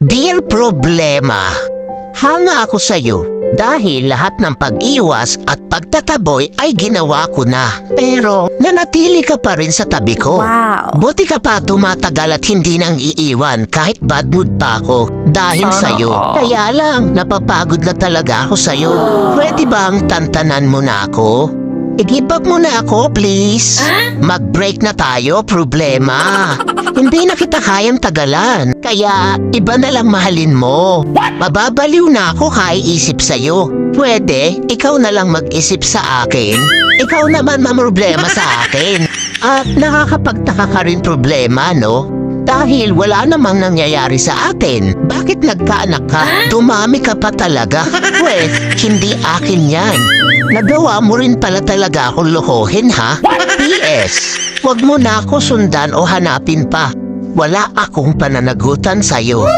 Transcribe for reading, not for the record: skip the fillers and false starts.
Dear Problema, hanga ako sa'yo dahil lahat ng pag-iwas at pagtataboy ay ginawa ko na. Pero nanatili ka pa rin sa tabi ko. Wow. Buti ka pa tumatagal at hindi nang iiwan kahit bad mood pa ako dahil sa'yo. Kaya lang, napapagod na talaga ako sa'yo. Pwede bang tantanan mo na ako? I-give up mo na ako, please. Mag-break na tayo, problema. Hindi na kita kayang tagalan. Kaya, iba na lang mahalin mo. Mababaliw na ako kaiisip sa'yo. Pwede, ikaw na lang mag-isip sa akin. Ikaw naman mamroblema sa akin. At nakakapagtaka ka rin problema, no? Dahil wala namang nangyayari sa atin. Bakit nagkaanak ka? Dumami ka pa talaga. Pwes, hindi akin yan. Nagawa mo rin pala talaga akong lokohin, ha? P.S. Huwag mo na ako sundan o hanapin pa. Wala akong pananagutan sa'yo.